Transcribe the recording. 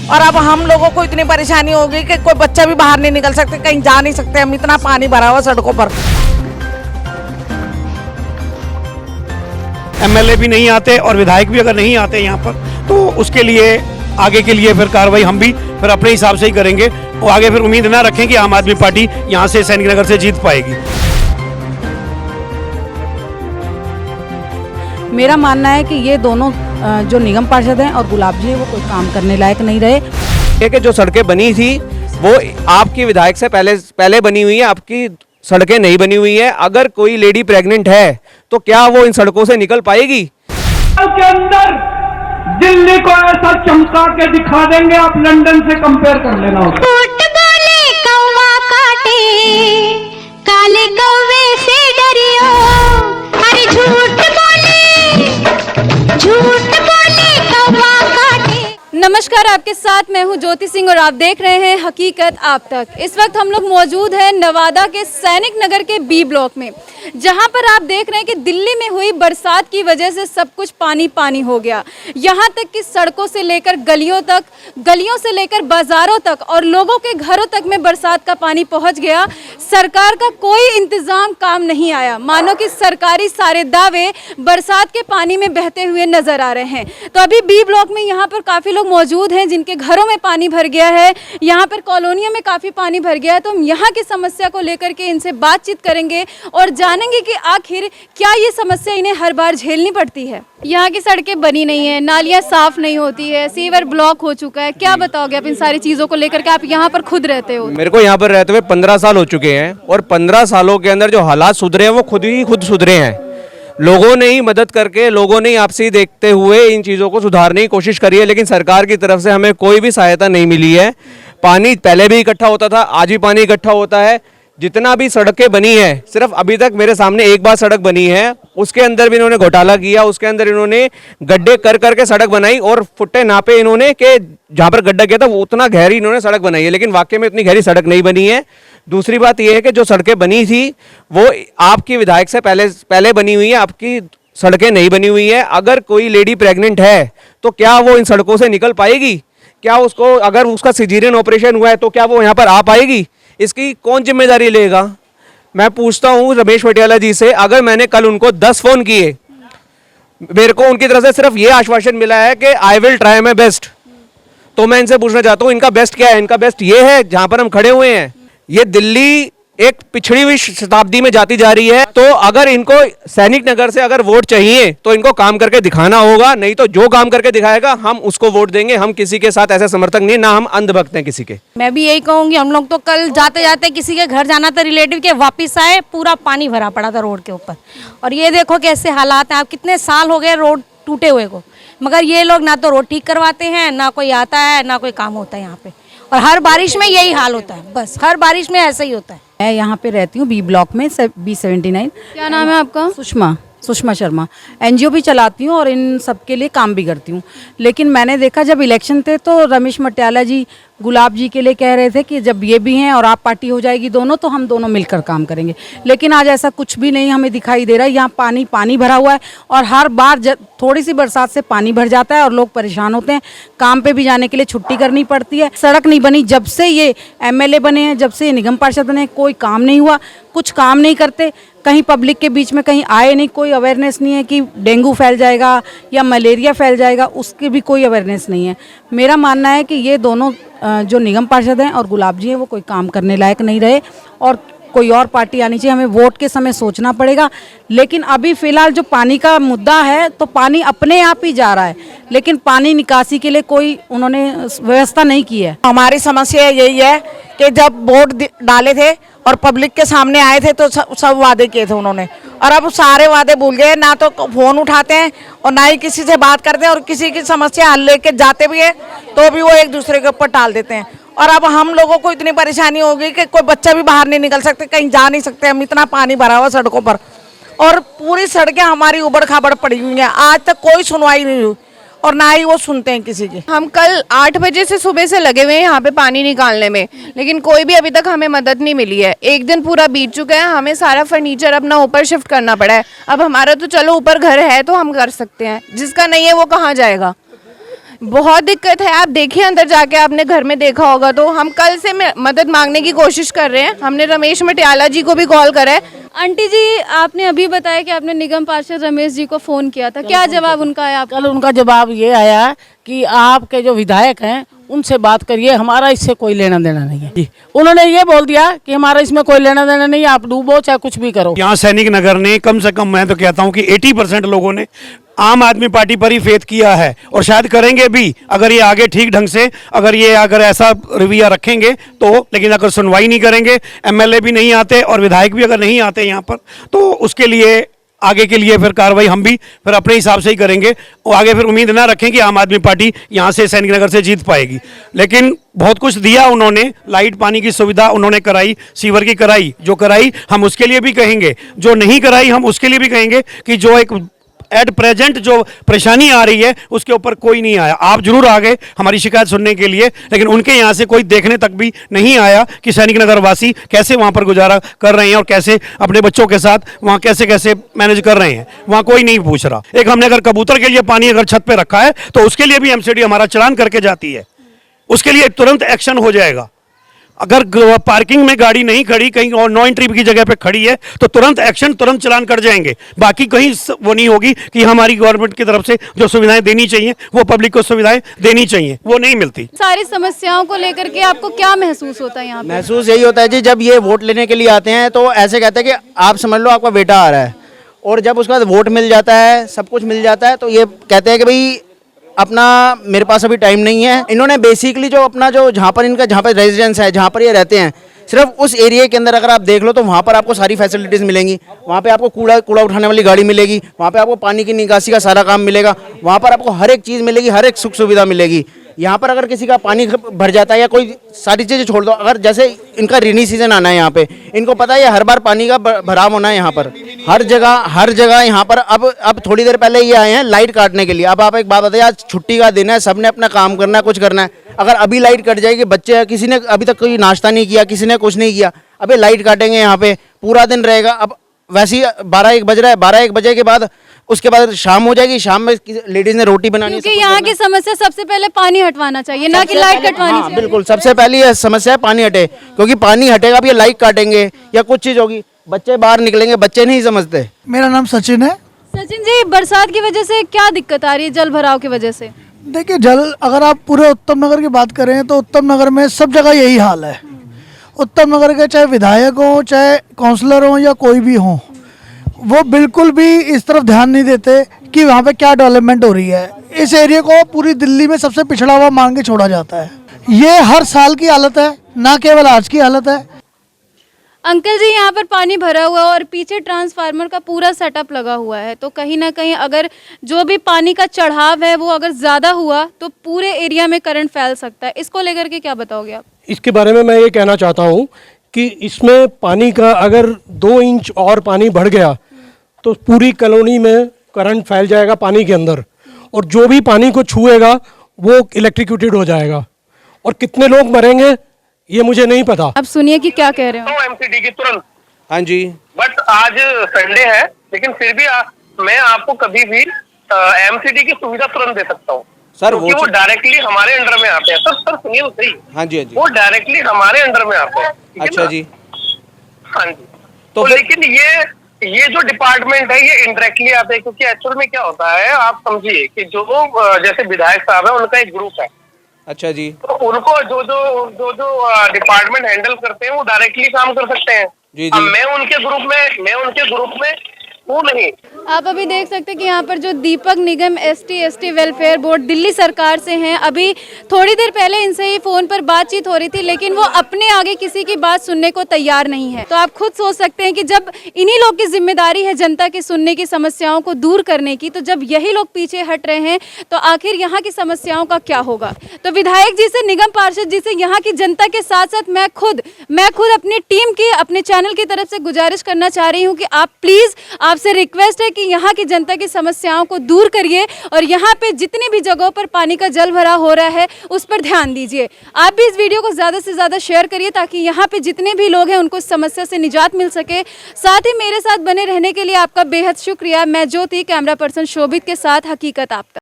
और अब हम लोगों को इतनी परेशानी होगी कि कोई बच्चा भी बाहर नहीं निकल सकते, कहीं जा नहीं सकते, हम इतना पानी भरा हुआ सड़कों पर। एमएलए भी नहीं आते और विधायक भी अगर नहीं आते यहाँ पर, तो उसके लिए आगे के लिए फिर कार्रवाई हम भी फिर अपने हिसाब से ही करेंगे और आगे फिर उम्मीद ना रखें कि आम आदमी पार्टी यहाँ से सैनिक नगर से जीत पाएगी। मेरा मानना है कि ये दोनों जो निगम पार्षद हैं और गुलाब जी वो कोई काम करने लायक नहीं रहे। ये कि जो सड़कें बनी थी वो आपकी विधायक से पहले बनी हुई है, आपकी सड़कें नहीं बनी हुई है। अगर कोई लेडी प्रेग्नेंट है तो क्या वो इन सड़कों से निकल पाएगी? के अंदर दिल्ली को ऐसा चमका के दिखा देंगे, आप लंदन से कंपेयर कर लेना उसको। कौवा काटे काले कौवे से डरियो, अरे झूठ बोले कौवा काटे। नमस्कार, आपके साथ मैं हूं ज्योति सिंह और आप देख रहे हैं हकीकत आप तक। इस वक्त हम लोग मौजूद हैं नवादा के सैनिक नगर के बी ब्लॉक में, जहां पर आप देख रहे हैं कि दिल्ली में हुई बरसात की वजह से सब कुछ पानी पानी हो गया। यहां तक कि सड़कों से लेकर गलियों तक, गलियों से लेकर बाजारों तक और लोगों के घरों तक में बरसात का पानी पहुंच गया। सरकार का कोई इंतजाम काम नहीं आया, मानो कि सरकारी सारे दावे बरसात के पानी में बहते हुए नजर आ रहे हैं। तो अभी बी ब्लॉक में यहाँ पर काफ़ी लोग मौजूद हैं जिनके घरों में पानी भर गया है, यहाँ पर कॉलोनियों में काफ़ी पानी भर गया है। तो हम यहाँ की समस्या को लेकर के इनसे बातचीत करेंगे और जानेंगे कि आखिर क्या ये समस्या इन्हें हर बार झेलनी पड़ती है। यहाँ की सड़कें बनी नहीं है, नालियाँ साफ नहीं होती है, सीवर ब्लॉक हो चुका है। क्या बताओगे आप इन सारी चीज़ों को लेकर के? आप यहाँ पर खुद रहते हो। मेरे को यहाँ पर रहते हुए 15 साल हो चुके हैं और 15 सालों के अंदर जो हालात सुधरे हैं वो खुद सुधरे हैं। लोगों ने ही मदद करके, लोगों ने ही आपसी देखते हुए इन चीज़ों को सुधारने की कोशिश करी है, लेकिन सरकार की तरफ से हमें कोई भी सहायता नहीं मिली है। पानी पहले भी इकट्ठा होता था, आज भी पानी इकट्ठा होता है। जितना भी सड़कें बनी है, सिर्फ अभी तक मेरे सामने एक बार सड़क बनी है, उसके अंदर भी इन्होंने घोटाला किया। उसके अंदर इन्होंने गड्ढे कर करके सड़क बनाई और फुट्टे नापे इन्होंने कि जहाँ पर गड्ढा गया था वो उतना गहरी इन्होंने सड़क बनाई है, लेकिन वाकई में इतनी गहरी सड़क नहीं बनी है। दूसरी बात यह है कि जो सड़कें बनी थी वो आपकी विधायक से पहले बनी हुई है, आपकी सड़कें नहीं बनी हुई है। अगर कोई लेडी प्रेग्नेंट है तो क्या वो इन सड़कों से निकल पाएगी? क्या उसको, अगर उसका सिजेरियन ऑपरेशन हुआ है तो क्या वो यहाँ पर आ पाएगी? इसकी कौन जिम्मेदारी लेगा? मैं पूछता हूँ रमेश पटियाला जी से, अगर मैंने कल उनको 10 फोन किए, मेरे को उनकी तरफ से सिर्फ ये आश्वासन मिला है कि I will try my best. तो मैं इनसे पूछना चाहता हूँ इनका बेस्ट क्या है? इनका बेस्ट ये है जहाँ पर हम खड़े हुए हैं। ये दिल्ली एक पिछड़ी हुई शताब्दी में जाती जा रही है। तो अगर इनको सैनिक नगर से अगर वोट चाहिए तो इनको काम करके दिखाना होगा, नहीं तो जो काम करके दिखाएगा हम उसको वोट देंगे। हम किसी के साथ ऐसे समर्थक नहीं, ना हम अंधभक्त हैं किसी के। मैं भी यही कहूँगी, हम लोग तो कल जाते जाते किसी के घर जाना था रिलेटिव के, वापस आए पूरा पानी भरा पड़ा था रोड के ऊपर। और ये देखो कैसे हालात हैं। आप कितने साल हो गए रोड टूटे हुए को, मगर ये लोग ना तो रोड ठीक करवाते हैं, ना कोई आता है, ना कोई काम होता है यहाँ पे। और हर बारिश में यही हाल होता है, बस हर बारिश में ऐसा ही होता है। मैं यहाँ पे रहती हूँ बी ब्लॉक में, B79। क्या नाम है आपका? सुषमा शर्मा। एनजीओ भी चलाती हूँ और इन सब के लिए काम भी करती हूँ। लेकिन मैंने देखा जब इलेक्शन थे तो रमेश पटियाला जी गुलाब जी के लिए कह रहे थे कि जब ये भी हैं और आप पार्टी हो जाएगी दोनों तो हम दोनों मिलकर काम करेंगे। लेकिन आज ऐसा कुछ भी नहीं हमें दिखाई दे रहा है। यहाँ पानी भरा हुआ है और हर बार थोड़ी सी बरसात से पानी भर जाता है और लोग परेशान होते हैं। काम पे भी जाने के लिए छुट्टी करनी पड़ती है। सड़क नहीं बनी जब से ये एमएलए बने हैं, जब से ये निगम पार्षद बने हैं, कोई काम नहीं हुआ। कुछ काम नहीं करते, कहीं पब्लिक के बीच में कहीं आए नहीं, कोई अवेयरनेस नहीं है कि डेंगू फैल जाएगा या मलेरिया फैल जाएगा, उसकी भी कोई अवेयरनेस नहीं है। मेरा मानना है कि ये दोनों जो निगम पार्षद हैं और गुलाब जी हैं वो कोई काम करने लायक नहीं रहे और कोई और पार्टी आनी चाहिए। हमें वोट के समय सोचना पड़ेगा। लेकिन अभी फ़िलहाल जो पानी का मुद्दा है तो पानी अपने आप ही जा रहा है, लेकिन पानी निकासी के लिए कोई उन्होंने व्यवस्था नहीं की है। हमारी समस्या यही है कि जब वोट डाले थे और पब्लिक के सामने आए थे तो सब वादे किए थे उन्होंने, और अब सारे वादे भूल गए। ना तो फ़ोन उठाते हैं और ना ही किसी से बात करते हैं, और किसी की समस्या हल लेके जाते भी है तो भी वो एक दूसरे के ऊपर टाल देते हैं। और अब हम लोगों को इतनी परेशानी होगी कि कोई बच्चा भी बाहर नहीं निकल सकते, कहीं जा नहीं सकते, हम इतना पानी भरा हुआ सड़कों पर। और पूरी सड़कें हमारी उबड़ खाबड़ पड़ी हुई हैं। आज तक कोई सुनवाई नहीं हुई और ना ही वो सुनते हैं किसी की। हम कल 8 बजे से सुबह से लगे हुए हैं यहाँ पे पानी निकालने में, लेकिन कोई भी अभी तक हमें मदद नहीं मिली है। एक दिन पूरा बीत चुका है, हमें सारा फर्नीचर अपना ऊपर शिफ्ट करना पड़ा है। अब हमारा तो चलो ऊपर घर है तो हम कर सकते हैं, जिसका नहीं है वो कहाँ जाएगा? बहुत दिक्कत है। आप देखिए अंदर जाके, आपने घर में देखा होगा तो हम कल से मदद मांगने की कोशिश कर रहे हैं। हमने रमेश मटियाला जी को भी कॉल करा है। आंटी जी, आपने अभी बताया कि आपने निगम पार्षद रमेश जी को फोन किया था, क्या जवाब उनका आया आपका? कल उनका जवाब ये आया कि आपके जो विधायक हैं उनसे बात करिए, हमारा इससे कोई लेना देना नहीं है। उन्होंने ये बोल दिया कि हमारा इसमें कोई लेना देना नहीं है, आप डूबो चाहे कुछ भी करो। यहाँ सैनिक नगर ने कम से कम, मैं तो कहता हूँ कि 80% लोगों ने आम आदमी पार्टी पर ही फेथ किया है और शायद करेंगे भी, अगर ये आगे ठीक ढंग से अगर ऐसा रवैया रखेंगे तो। लेकिन अगर सुनवाई नहीं करेंगे, एमएलए भी नहीं आते और विधायक भी अगर नहीं आते यहाँ पर, तो उसके लिए आगे के लिए फिर कार्रवाई हम भी फिर अपने हिसाब से ही करेंगे और आगे फिर उम्मीद ना रखें कि आम आदमी पार्टी यहाँ से सैनिक नगर से जीत पाएगी। लेकिन बहुत कुछ दिया उन्होंने, लाइट पानी की सुविधा उन्होंने कराई, सीवर की कराई, जो कराई हम उसके लिए भी कहेंगे, जो नहीं कराई हम उसके लिए भी कहेंगे कि जो एक एट प्रेजेंट जो परेशानी आ रही है उसके ऊपर कोई नहीं आया। आप जरूर आ गए हमारी शिकायत सुनने के लिए, लेकिन उनके यहाँ से कोई देखने तक भी नहीं आया कि सैनिक नगर वासी कैसे वहाँ पर गुजारा कर रहे हैं और कैसे अपने बच्चों के साथ वहाँ कैसे कैसे मैनेज कर रहे हैं, वहाँ कोई नहीं पूछ रहा। एक हमने अगर कबूतर के लिए पानी अगर छत पे रखा है तो उसके लिए भी एमसीडी हमारा चालान करके जाती है, उसके लिए तुरंत एक्शन हो जाएगा। अगर पार्किंग में गाड़ी नहीं खड़ी, कहीं और नो एंट्री की जगह पे खड़ी है तो तुरंत एक्शन, तुरंत चालान कर जाएंगे। बाकी कहीं वो नहीं होगी कि हमारी गवर्नमेंट की तरफ से जो सुविधाएं देनी चाहिए वो पब्लिक को सुविधाएं देनी चाहिए, वो नहीं मिलती। सारी समस्याओं को लेकर के आपको क्या महसूस होता है यहाँ पे? महसूस यही होता है जी, जब ये वोट लेने के लिए आते हैं तो ऐसे कहते हैं कि आप समझ लो आपका बेटा आ रहा है, और जब उसके बाद वोट मिल जाता है, सब कुछ मिल जाता है, तो ये कहते हैं कि भाई अपना मेरे पास अभी टाइम नहीं है। इन्होंने बेसिकली जो अपना जो जहाँ पर रेजिडेंस है, जहाँ पर ये रहते हैं, सिर्फ उस एरिया के अंदर अगर आप देख लो तो वहाँ पर आपको सारी फैसिलिटीज़ मिलेंगी। वहाँ पे आपको कूड़ा उठाने वाली गाड़ी मिलेगी, वहाँ पे आपको पानी की निकासी का सारा काम मिलेगा, वहाँ पर आपको हर एक चीज़ मिलेगी, हर एक सुख सुविधा मिलेगी। यहाँ पर अगर किसी का पानी भर जाता है या कोई सारी चीज़ें छोड़ दो, अगर जैसे इनका रेनी सीजन आना है यहाँ पे, इनको पता है हर बार पानी का भराव होना है यहाँ पर, हर जगह यहाँ पर। अब थोड़ी देर पहले ये आए हैं लाइट काटने के लिए। अब आप एक बात बताइए, आज छुट्टी का दिन है, सबने अपना काम करना है, कुछ करना है, अगर अभी लाइट कट जाएगी, बच्चे किसी ने अभी तक कोई नाश्ता नहीं किया, किसी ने कुछ नहीं किया, अभी लाइट काटेंगे यहाँ पे, पूरा दिन रहेगा। अब वैसे ही 12-1 बज रहा है, 12-1 बजे के बाद उसके बाद शाम हो जाएगी, शाम में लेडीज ने रोटी बनानी। क्योंकि यहाँ की समस्या सबसे पहले पानी हटवाना चाहिए, ना कि लाइट कटवानी चाहिए। बिल्कुल, सबसे पहली ये समस्या है पानी हटे, क्योंकि पानी हटेगा अब ये लाइट काटेंगे या कुछ चीज होगी, बच्चे बाहर निकलेंगे, बच्चे नहीं समझते। मेरा नाम सचिन है। सचिन जी, बरसात की वजह से क्या दिक्कत आ रही है, जल भराव की वजह से? देखिए, जल अगर आप पूरे उत्तम नगर की बात करें तो उत्तम नगर में सब जगह यही हाल है। उत्तम नगर के चाहे विधायक हो, चाहे काउंसलर हो या कोई भी हो, वो बिल्कुल भी इस तरफ ध्यान नहीं देते कि वहाँ पे क्या डेवलपमेंट हो रही है। इस एरिया को पूरी दिल्ली में सबसे पिछड़ा हुआ मान के छोड़ा जाता है। ये हर साल की हालत है, ना केवल आज की हालत है। अंकल जी, यहाँ पर पानी भरा हुआ है और पीछे ट्रांसफार्मर का पूरा सेटअप लगा हुआ है, तो कहीं ना कहीं अगर जो भी पानी का चढ़ाव है वो अगर ज़्यादा हुआ तो पूरे एरिया में करंट फैल सकता है। इसको लेकर के क्या बताओगे आप? इसके बारे में मैं ये कहना चाहता हूँ कि इसमें पानी का अगर 2 इंच और पानी बढ़ गया तो पूरी कॉलोनी में करंट फैल जाएगा पानी के अंदर, और जो भी पानी को छुएगा वो इलेक्ट्रिक्यूटेड हो जाएगा, और कितने लोग मरेंगे ये मुझे नहीं पता। अब सुनिए कि क्या कह रहे हो। एमसीडी की तुरंत। हाँ जी। बट आज संडे है, लेकिन फिर भी मैं आपको कभी भी एमसीडी की सुविधा तुरंत दे सकता हूँ सर, वो डायरेक्टली हमारे अंडर में आते हैं। सर सुनिए तो सही। हाँ जी, हाँ जी। वो डायरेक्टली हमारे अंडर में आते हैं। अच्छा जी। हाँ जी। तो लेकिन ये जो डिपार्टमेंट है ये इनडायरेक्टली आते हैं, क्योंकि एक्चुअल में क्या होता है आप समझिए कि जो जैसे विधायक साहब है उनका एक ग्रुप है। अच्छा जी। तो उनको जो डिपार्टमेंट हैंडल करते हैं वो डायरेक्टली काम कर सकते हैं। जी। अब मैं उनके ग्रुप में वो नहीं। आप अभी देख सकते हैं कि यहाँ पर जो दीपक निगम एसटी वेलफेयर बोर्ड दिल्ली सरकार से हैं, अभी थोड़ी देर पहले इनसे ही फोन पर बातचीत हो रही थी, लेकिन वो अपने आगे किसी की बात सुनने को तैयार नहीं है। तो आप खुद सोच सकते हैं कि जब इन्हीं लोग की जिम्मेदारी है जनता की सुनने की, समस्याओं को दूर करने की, तो जब यही लोग पीछे हट रहे हैं तो आखिर यहाँ की समस्याओं का क्या होगा। तो विधायक जी से, निगम पार्षद जी से, यहाँ की जनता के साथ साथ मैं खुद अपनी टीम की, अपने चैनल की तरफ से गुजारिश करना चाह रही हूँ कि आप प्लीज, आपसे रिक्वेस्ट है कि यहाँ की जनता की समस्याओं को दूर करिए और यहाँ पे जितनी भी जगहों पर पानी का जल भरा हो रहा है उस पर ध्यान दीजिए। आप भी इस वीडियो को ज़्यादा से ज़्यादा शेयर करिए ताकि यहाँ पे जितने भी लोग हैं उनको इस समस्या से निजात मिल सके। साथ ही मेरे साथ बने रहने के लिए आपका बेहद शुक्रिया। मैं ज्योति, कैमरा पर्सन शोभित के साथ हकीकत आप तक।